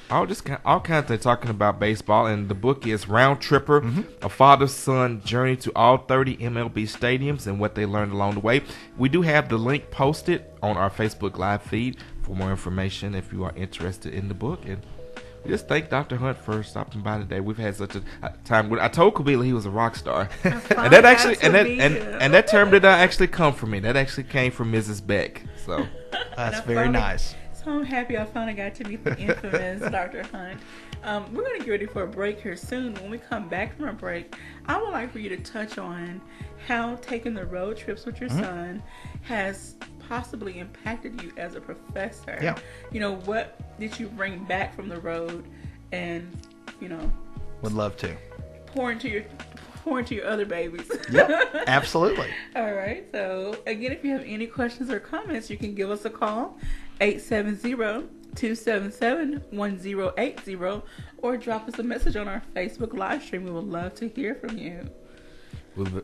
all kinds of things, talking about baseball. And the book is Round Tripper, a father-son journey to all 30 MLB stadiums and what they learned along the way. We do have the link posted on our Facebook Live feed for more information if you are interested in the book. And we just thank Dr. Hunt for stopping by today. We've had such a time. I told Kabila he was a rock star, and that actually and that term did not actually come from me. That actually came from Mrs. Beck. So that's very nice. So I'm happy I finally got to meet the infamous Dr. Hunt. We're going to get ready for a break here soon. When we come back from a break, I would like for you to touch on how taking the road trips with your son has possibly impacted you as a professor. Yeah. What did you bring back from the road, and would love to pour into your other babies. Yep, absolutely. All right. So again, if you have any questions or comments, you can give us a call, 870-277-1080, or drop us a message on our Facebook live stream. We would love to hear from you.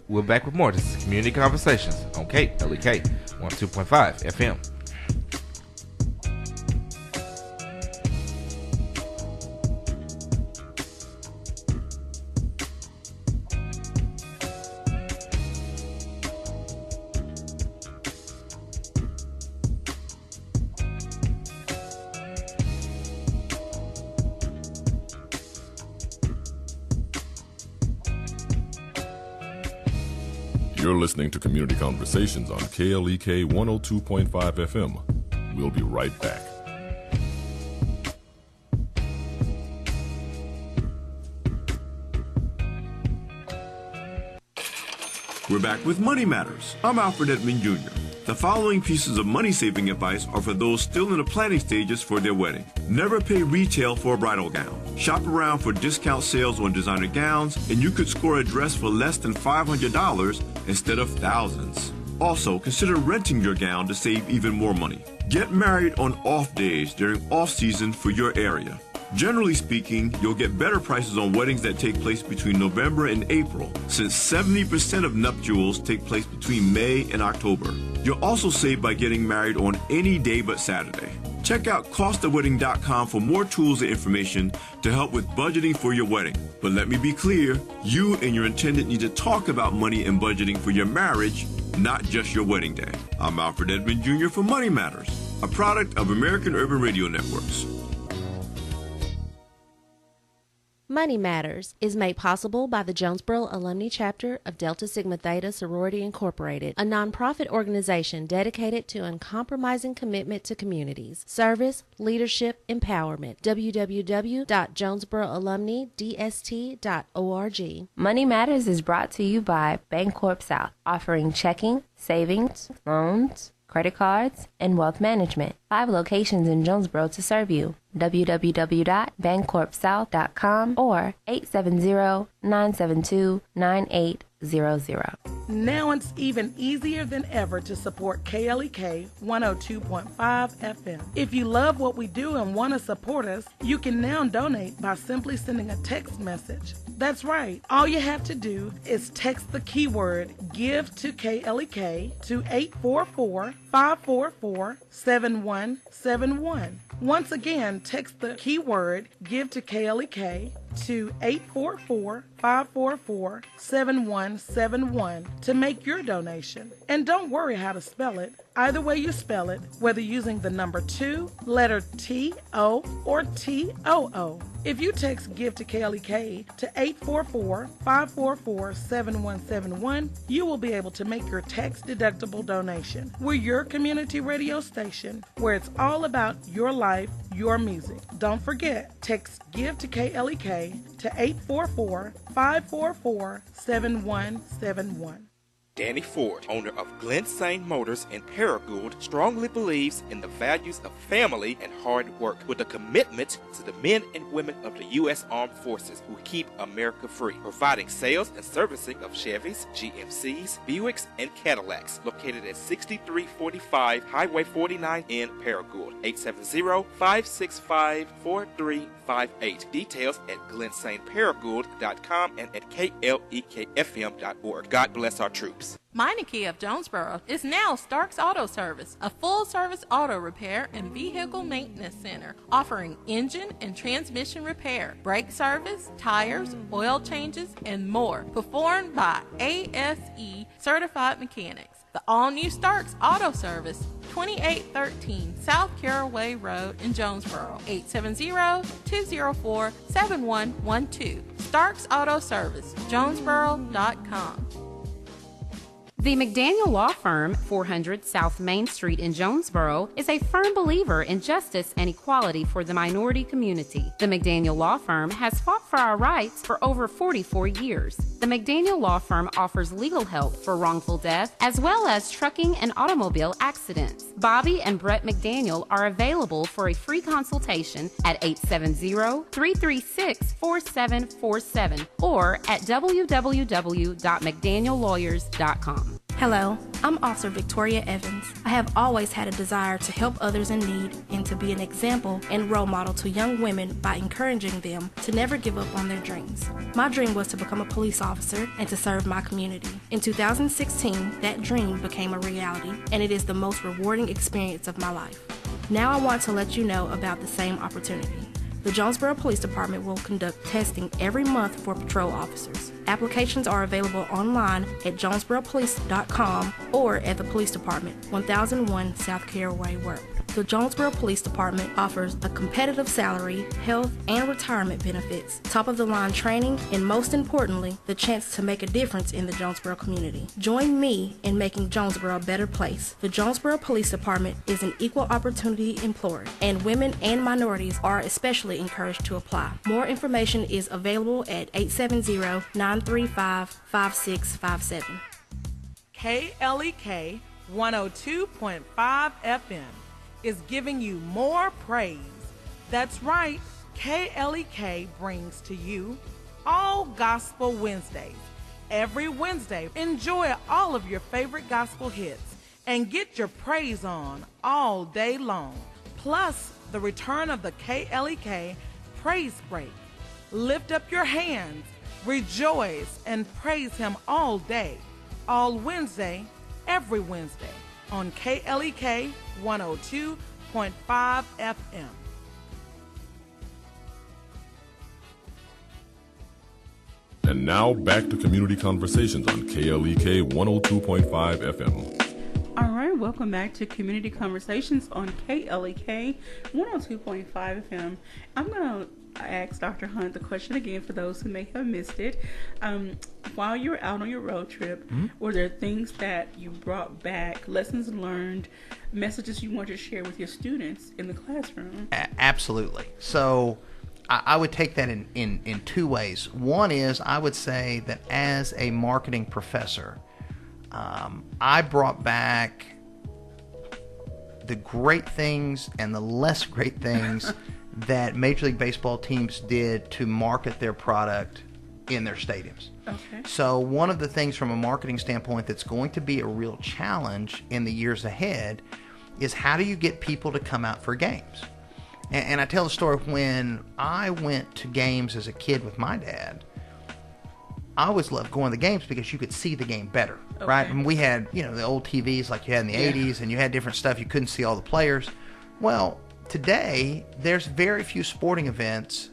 We're back with more. This is Community Conversations on KLEK 102.5 FM. You're listening to Community Conversations on KLEK 102.5 FM. We'll be right back. We're back with Money Matters. I'm Alfred Edmond Jr. The following pieces of money-saving advice are for those still in the planning stages for their wedding. Never pay retail for a bridal gown. Shop around for discount sales on designer gowns, and you could score a dress for less than $500 instead of thousands. Also, consider renting your gown to save even more money. Get married on off days during off-season for your area. Generally speaking, you'll get better prices on weddings that take place between November and April, since 70% of nuptials take place between May and October. You'll also save by getting married on any day but Saturday. Check out costofwedding.com for more tools and information to help with budgeting for your wedding. But let me be clear, you and your intended need to talk about money and budgeting for your marriage, not just your wedding day. I'm Alfred Edmond Jr. for Money Matters, a product of American Urban Radio Networks. Money Matters is made possible by the Jonesboro Alumni Chapter of Delta Sigma Theta Sorority Incorporated, a nonprofit organization dedicated to uncompromising commitment to communities, service, leadership, empowerment. www.jonesboroalumnidst.org. Money Matters is brought to you by Bancorp South, offering checking, savings, loans, credit cards, and wealth management. 5 locations in Jonesboro to serve you. www.bancorpsouth.com or 870-972-9800. Now it's even easier than ever to support KLEK 102.5 FM. If you love what we do and want to support us, you can now donate by simply sending a text message. That's right. All you have to do is text the keyword GIVE to KLEK to 844-544-7171. Once again, text the keyword GIVE to KLEK to 844-544-7171 to make your donation. And don't worry how to spell it. Either way you spell it, whether using the number 2, letter T-O, or T-O-O. If you text GIVE to KLEK to 844-544-7171, you will be able to make your tax-deductible donation. We're your community radio station where it's all about your life, your music. Don't forget, text GIVE to KLEK to 844-544-7171. Danny Ford, owner of Glen Saint Motors in Paragould, strongly believes in the values of family and hard work with a commitment to the men and women of the U.S. Armed Forces who keep America free, providing sales and servicing of Chevys, GMCs, Buicks, and Cadillacs, located at 6345 Highway 49 in Paragould, 870-565-4358. Details at glensaintparagould.com and at klekfm.org. God bless our troops. Meineke of Jonesboro is now Starks Auto Service, a full-service auto repair and vehicle maintenance center, offering engine and transmission repair, brake service, tires, oil changes, and more, performed by ASE certified mechanics. The all-new Starks Auto Service, 2813 South Caraway Road in Jonesboro, 870-204-7112. Starks Auto Service, Jonesboro.com. The McDaniel Law Firm, 400 South Main Street in Jonesboro, is a firm believer in justice and equality for the minority community. The McDaniel Law Firm has fought for our rights for over 44 years. The McDaniel Law Firm offers legal help for wrongful death as well as trucking and automobile accidents. Bobby and Brett McDaniel are available for a free consultation at 870-336-4747 or at www.mcdaniellawyers.com. Hello, I'm Officer Victoria Evans. I have always had a desire to help others in need and to be an example and role model to young women by encouraging them to never give up on their dreams. My dream was to become a police officer and to serve my community. In 2016, that dream became a reality, and it is the most rewarding experience of my life. Now I want to let you know about the same opportunity. The Jonesboro Police Department will conduct testing every month for patrol officers. Applications are available online at jonesboropolice.com or at the Police Department, 1001 South Caraway Road. The Jonesboro Police Department offers a competitive salary, health, and retirement benefits, top-of-the-line training, and most importantly, the chance to make a difference in the Jonesboro community. Join me in making Jonesboro a better place. The Jonesboro Police Department is an equal opportunity employer, and women and minorities are especially encouraged to apply. More information is available at 870-935-5657. KLEK 102.5 FM is giving you more praise. That's right, KLEK brings to you All Gospel Wednesdays. Every Wednesday, enjoy all of your favorite gospel hits and get your praise on all day long. Plus, the return of the KLEK Praise Break. Lift up your hands, rejoice, and praise Him all day, all Wednesday, every Wednesday on KLEK 102.5 FM. And now back to Community Conversations on KLEK 102.5 FM. All right, welcome back to Community Conversations on KLEK 102.5 FM. I'm going to I asked Dr. Hunt the question again for those who may have missed it. While you were out on your road trip, were there things that you brought back, lessons learned, messages you wanted to share with your students in the classroom? Absolutely. So I would take that in two ways. One is I would say that as a marketing professor, I brought back the great things and the less great things that Major League Baseball teams did to market their product in their stadiums. Okay. So one of the things from a marketing standpoint that's going to be a real challenge in the years ahead is how do you get people to come out for games? And I tell the story, when I went to games as a kid with my dad, I always loved going to the games because you could see the game better, right? And we had, the old TVs like you had in the 80s, and you had different stuff. You couldn't see all the players. Well, today, there's very few sporting events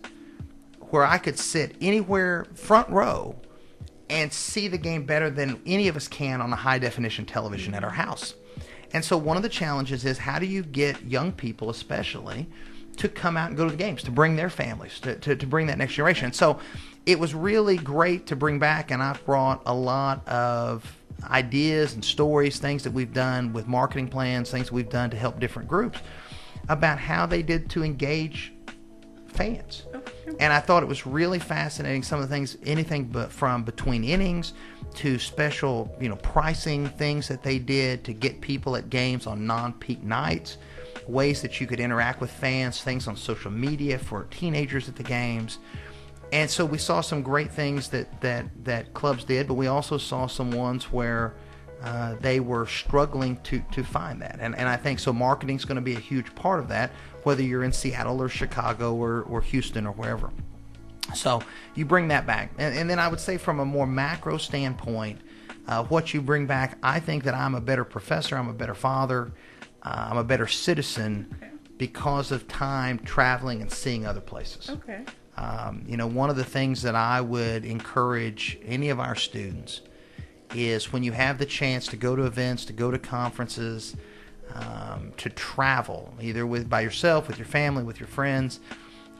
where I could sit anywhere front row and see the game better than any of us can on a high-definition television at our house. And so one of the challenges is how do you get young people especially to come out and go to the games, to bring their families, to bring that next generation. And so it was really great to bring back, and I've brought a lot of ideas and stories, things that we've done with marketing plans, things we've done to help different groups about how they did to engage fans. And I thought it was really fascinating, some of the things, anything but from between innings to special, pricing things that they did to get people at games on non-peak nights, ways that you could interact with fans, things on social media for teenagers at the games. And so we saw some great things that clubs did, but we also saw some ones where they were struggling to find that. And I think so marketing's going to be a huge part of that, whether you're in Seattle or Chicago or Houston or wherever. So you bring that back. And then I would say from a more macro standpoint, what you bring back, I think that I'm a better professor, I'm a better father, I'm a better citizen because of time traveling and seeing other places. Okay. One of the things that I would encourage any of our students is when you have the chance to go to events, to go to conferences, to travel, either by yourself, with your family, with your friends,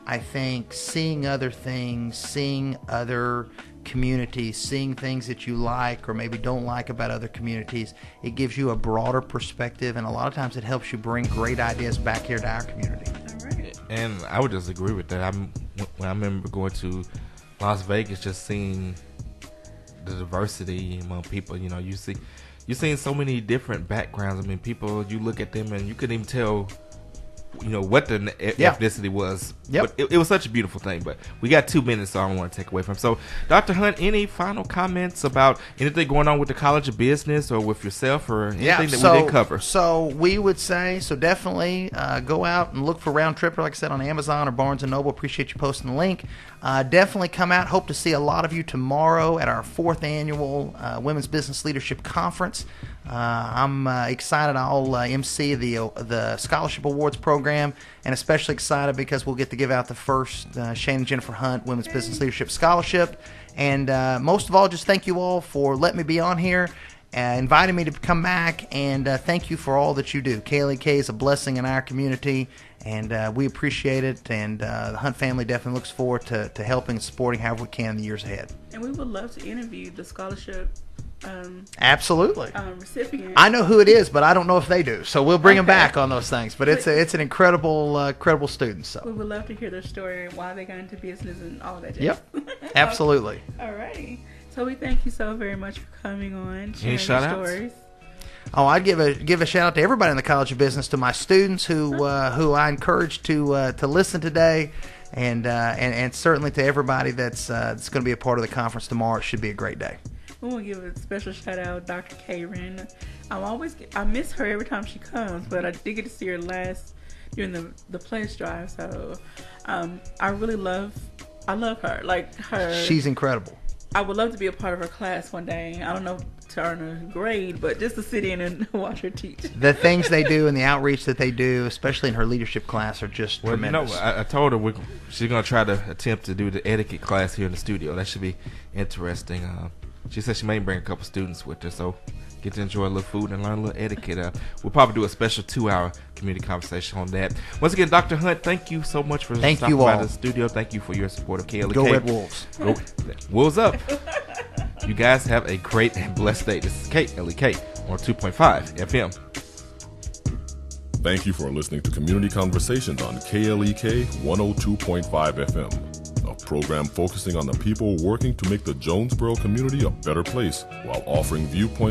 I think seeing other things, seeing other communities, seeing things that you like or maybe don't like about other communities, it gives you a broader perspective, and a lot of times it helps you bring great ideas back here to our community. All right. And I would just agree with that. When I remember going to Las Vegas, just seeing the diversity among people. You're seeing so many different backgrounds. I mean, people, you look at them and you couldn't even tell what the ethnicity was. But it was such a beautiful thing. But we got 2 minutes, so I don't want to take away from. So, Dr. Hunt, any final comments about anything going on with the College of Business or with yourself or anything that we didn't cover? So we would say, definitely go out and look for Round Tripper, like I said, on Amazon or Barnes & Noble. Appreciate you posting the link. Definitely come out. Hope to see a lot of you tomorrow at our 4th annual Women's Business Leadership Conference. I'm excited. I'll MC the Scholarship Awards program, and especially excited because we'll get to give out the first Shane and Jennifer Hunt Women's Business Leadership Scholarship. And most of all, just thank you all for letting me be on here, inviting me to come back, and thank you for all that you do. KLEK is a blessing in our community, and we appreciate it, and the Hunt family definitely looks forward to helping and supporting however we can in the years ahead. And we would love to interview the scholarship absolutely recipient. I know who it is, but I don't know if they do, so we'll bring them back on those things. But it's an incredible student. So we would love to hear their story, why they got into business, and all that. Yep, absolutely. All righty. So we thank you so very much for coming on, sharing your stories. Oh, I'd give a shout out to everybody in the College of Business, to my students who I encourage to listen today, and certainly to everybody that's going to be a part of the conference tomorrow. It should be a great day. We want to give a special shout out to Dr. Karen. I miss her every time she comes, but I did get to see her last during the pledge drive. So I love her. Like her, she's incredible. I would love to be a part of her class one day. I don't know to earn a grade, but just to sit in and watch her teach. The things they do and the outreach that they do, especially in her leadership class, are just tremendous. I told her she's going to try to attempt to do the etiquette class here in the studio. That should be interesting. She said she may bring a couple students with her, so get to enjoy a little food and learn a little etiquette. We'll probably do a special 2-hour community conversation on that. Once again, Dr. Hunt, thank you so much for stopping by the studio. Thank you for your support of KLEK. Go Red Wolves. Go Wolves up. You guys have a great and blessed day. This is KLEK on 2.5 FM. Thank you for listening to Community Conversations on KLEK 102.5 FM, a program focusing on the people working to make the Jonesboro community a better place while offering viewpoints